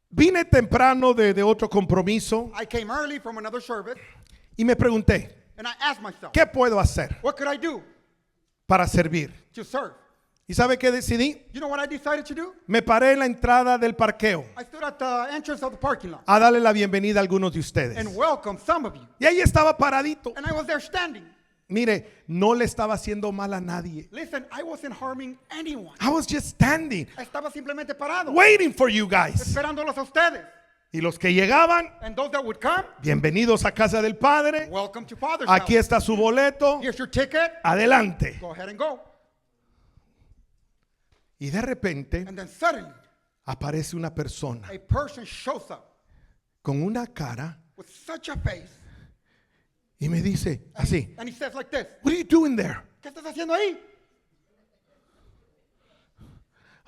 Vine temprano de otro compromiso I came early from another service, y me pregunté, and I asked myself, ¿qué puedo hacer what could I do para servir? to serve? ¿Y sabe qué decidí? You know what I decided to do? Me paré en la entrada del parqueo I stood at the entrance of the parking lot a darle la bienvenida a algunos de ustedes. and welcomed some of you. Y ahí estaba paradito. And I was there standing. Mire, no le estaba haciendo mal a nadie. Listen, I wasn't harming anyone. I was just standing, Estaba simplemente parado, waiting for you guys. esperándolos a ustedes. Y los que llegaban, And those that would come, bienvenidos a casa del Padre. welcome to Father's Aquí house. está su boleto. Here's your ticket. Adelante. Go ahead and go. Y de repente And then suddenly, aparece una persona a person shows up con una cara with such a face. y me dice así, And he says like this, "What are you doing there?" ¿qué estás haciendo ahí?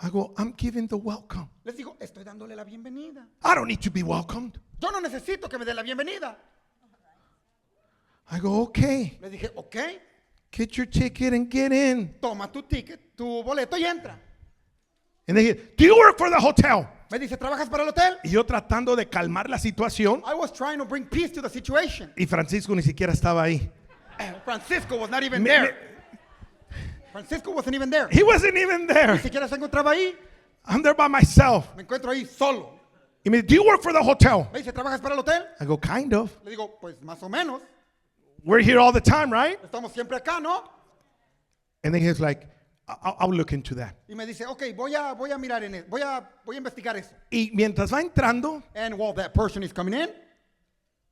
I go, "I'm giving the welcome. Les digo, estoy dándole la bienvenida. I don't need to be welcomed." Yo no necesito que me dé la bienvenida. I go, "Okay, Le dije, ok, get your ticket and get in." toma tu ticket, tu boleto y entra. And they said, "Do you work for the hotel?" Me dice, ¿trabajas para el hotel? Y yo tratando de calmar la situación I was trying to bring peace to the situation. y Francisco ni siquiera estaba ahí. Francisco was not even Me- there. Francisco wasn't even there. He wasn't even there. Ni siquiera se encontraba ahí. I'm there by myself. Me encuentro ahí solo. Y me dice, "Do you work for the hotel?" Me dice, ¿trabajas para el hotel? I go, "Kind of. Le digo, pues más o menos. We're here all the time, right?" Estamos siempre acá, ¿no? And then he's like, I'll look into that." Y me dice, ok, voy a mirar en eso. Voy a investigar eso. Y mientras va entrando, And while that person is coming in,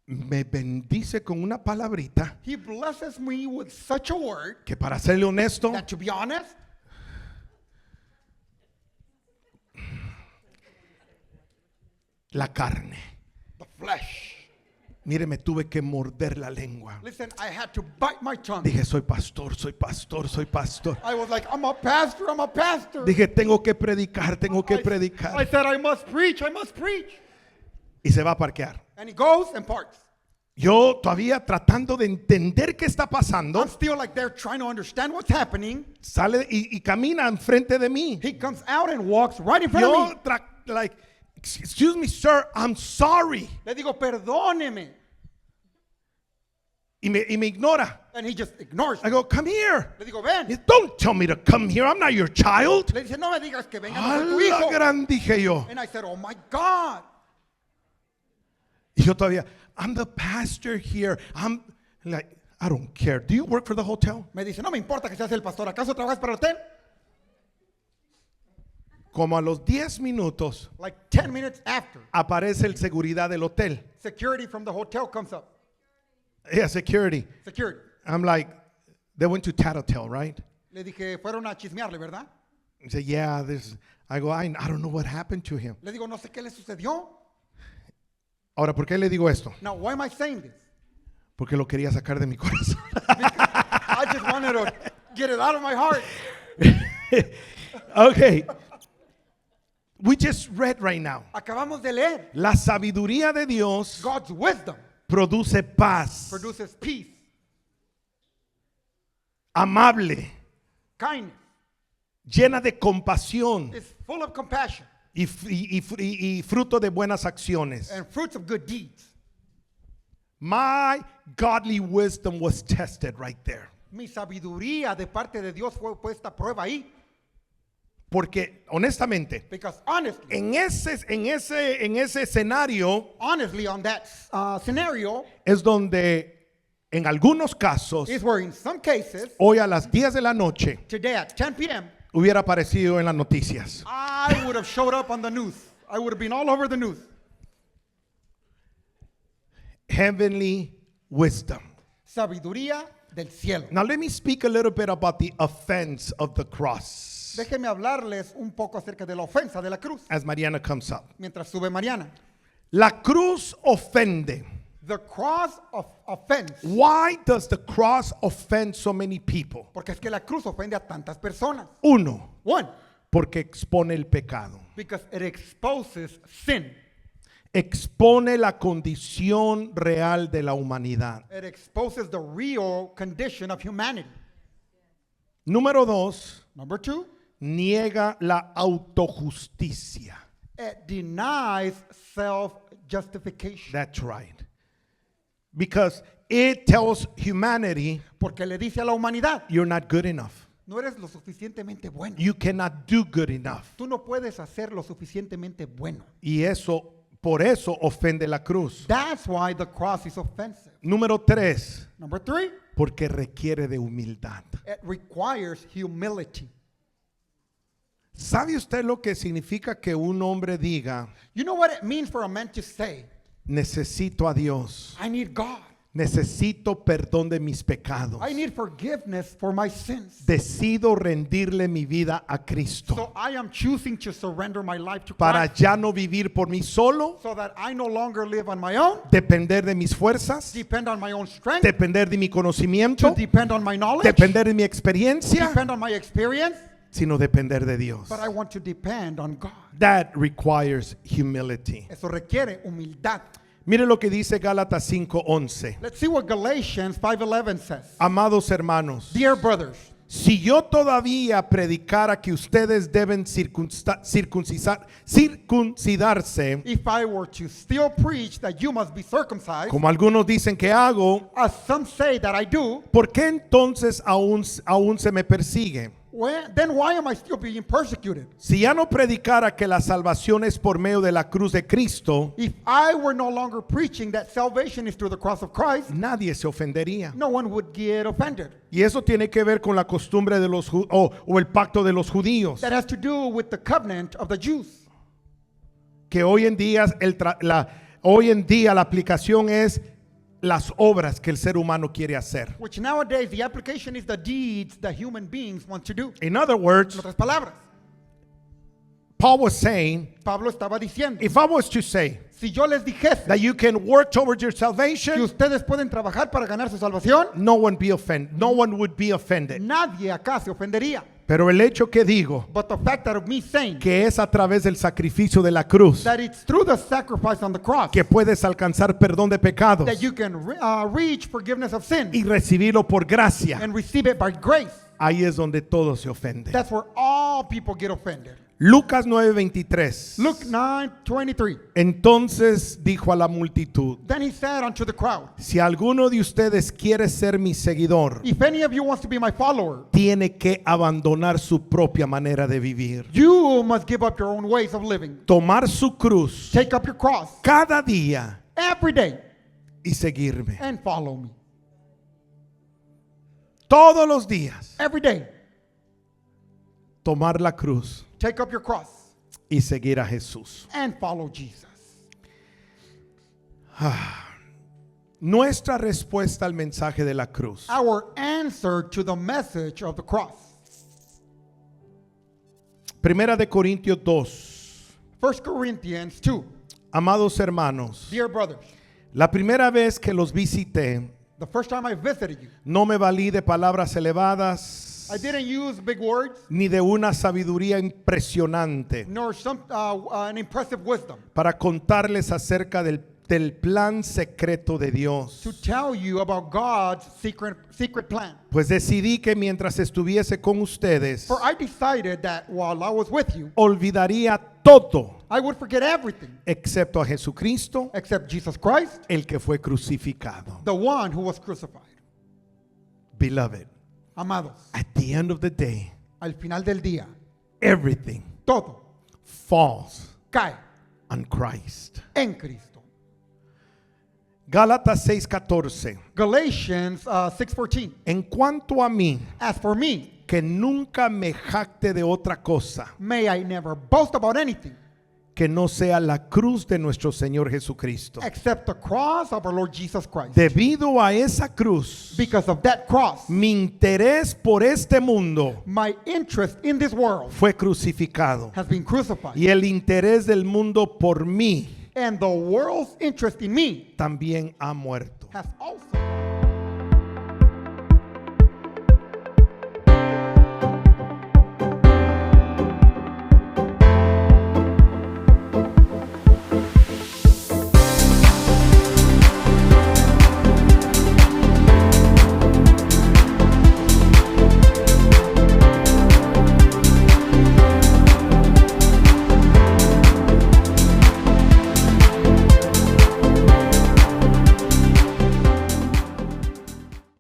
me bendice con una palabrita he blesses me with such a word que, para serle honesto, that, to be honest, la carne. the flesh. Mire, me tuve que morder la lengua. Listen, I had to bite my tongue. Dije, soy pastor, soy pastor, soy pastor. I was like, I'm a pastor, I'm a pastor. Dije, tengo que predicar, tengo que I predicar. said, I must preach, I must preach. Y se va a parquear. And he goes and parks. Yo todavía tratando de entender qué está pasando, I'm still like there trying to understand what's happening. sale y camina enfrente de mí. He comes out and walks right in front of Yo, me. like, "Excuse me, sir, I'm sorry." Le digo, perdóneme. Y me ignora. And he just ignores I me. go, "Come here." Le digo, ven. He said, "Don't tell me to come here. I'm not your child." Le dice, no me digas que venga, no A soy tu la hijo. gran, dije yo. And I said, oh my God. Y yo todavía, "I'm the pastor here. I'm like, I don't care. Do you work for the hotel?" Me dice, no me importa que seas el pastor. ¿Acaso trabajas para el hotel? Como a los 10 minutos Like 10 minutes after, aparece el seguridad del hotel. security from the hotel comes up. Yeah, security. Security. I'm like, they went to Tattletale, right? Le dije, fueron a chismearle, ¿verdad? He said, "Yeah, this." I go, I don't know what happened to him. Le digo, no sé qué le sucedió. Ahora, ¿por qué le digo esto? Now, why am I saying this? Porque lo quería sacar de mi corazón. I just wanted to get it out of my heart. Okay. We just read right now. Acabamos de leer. La sabiduría de Dios God's wisdom produce paz, produces peace, amable, kindness, llena de compasión is full of compassion y fruto de buenas acciones. and fruits of good deeds. My godly wisdom was tested right there. Mi sabiduría de parte de Dios fue puesta a prueba ahí. Porque honestamente, Because honestly, en ese escenario honestly, on that scenario es donde en algunos casos, is where in some cases, hoy a las 10 de la noche, today at 10 p.m., hubiera aparecido en las noticias. I would have showed up on the news. I would have been all over the news. Heavenly wisdom. Sabiduría del cielo. Now let me speak a little bit about the offense of the cross Déjenme hablarles un poco acerca de la ofensa de la cruz. as Mariana comes up. Mientras sube Mariana. La cruz ofende. The cross of offense. Why does the cross offend so many people? Porque es que la cruz ofende a tantas personas. Uno, One, porque expone el pecado. because it exposes sin. Expone la condición real de la humanidad. It exposes the real condition of humanity. Número dos, Number two, niega la autojusticia. it denies self-justification. That's right. Because it tells humanity, Porque le dice a la humanidad, you're not good enough. no eres lo suficientemente bueno. You cannot do good enough. Tú no puedes hacer lo suficientemente bueno. Y eso, por eso ofende la cruz. That's why the cross is offensive. Número tres, Number three, porque requiere de humildad. it requires humility. ¿Sabe usted lo que significa que un hombre diga, You know what it means for a man to say, necesito a Dios, I need God. necesito perdón de mis pecados, I need forgiveness for my sins. decido rendirle mi vida a Cristo So I am choosing to surrender my life to para Christ ya no vivir por mí solo, so that I no longer live on my own, depender de mis fuerzas, depend on my own strength, depender de mi to conocimiento, depend on my knowledge, depender de mi experiencia, depend on my experience, sino depender de Dios. but I want to depend on God. That requires humility. Eso requiere humildad. Mire lo que dice Gálatas 5:11. Let's see what Galatians 5:11 says. Amados hermanos, Dear brothers, si yo todavía predicara que ustedes deben circuncidarse, if I were to still preach that you must be circumcised, como algunos dicen que hago, as some say that I do, ¿por qué entonces aún se me persigue? then why am I still being persecuted? Si ya no predicara que la salvación es por medio de la cruz de Cristo, If I were no longer preaching that salvation is through the cross of Christ, nadie se ofendería. no one would get offended. Y eso tiene que ver con la costumbre de los o el pacto de los judíos, That has to do with the covenant of the Jews. que hoy en día la aplicación es las obras que el ser humano quiere hacer. Which nowadays the application is the deeds that human beings want to do. In other words, En otras palabras, Paul was saying, Pablo estaba diciendo, if I was to say si yo les dijese that you can work towards your que salvation, ustedes pueden trabajar para ganar su salvación, no one would be offended. nadie acá se ofendería. Pero el hecho que digo But the fact that of me saying que es a través del sacrificio de la cruz that it's through the sacrifice on the cross que puedes alcanzar perdón de pecados that you can reach forgiveness of sin y recibirlo por gracia, and receive it by grace, ahí es donde todo se ofende. that's where all people get offended. Lucas 9:23. Luke 9:23. Entonces dijo a la multitud, Then he said unto the crowd, si alguno de ustedes quiere ser mi seguidor, if any of you wants to be my follower, tiene que abandonar su propia manera de vivir, you must give up your own ways of living. tomar su cruz Take up your cross cada día every day y seguirme. and follow me. Todos los días, Every day, tomar la cruz take up your cross y seguir a Jesús. and follow Jesus. Nuestra respuesta al mensaje de la cruz. Our answer to the message of the cross. Primera de Corintios 2. 1 Corinthians 2. Amados hermanos, Dear brothers, la primera vez que los visité, the first time I visited you, no me valí de palabras elevadas I didn't use big words ni de una sabiduría impresionante nor an impressive wisdom para contarles acerca del plan secreto de Dios. to tell you about God's secret plan. Pues decidí que mientras estuviese con ustedes, For I decided that while I was with you, olvidaría todo I would forget everything excepto a Jesucristo, except Jesus Christ, el que fue crucificado. the one who was crucified. Beloved, Amados, at the end of the day, al final del día, everything todo falls cae on Christ. en Cristo. Gálatas 6:14. Galatians 6:14. En cuanto a mí, As for me, que nunca me jacte de otra cosa may I never boast about anything que no sea la cruz de nuestro Señor Jesucristo. except the cross of our Lord Jesus Christ. Debido a esa cruz, Because of that cross, mi interés por este mundo my interest in this world fue crucificado has been crucified. y el interés del mundo por mí And the world's interest in me también ha muerto. has also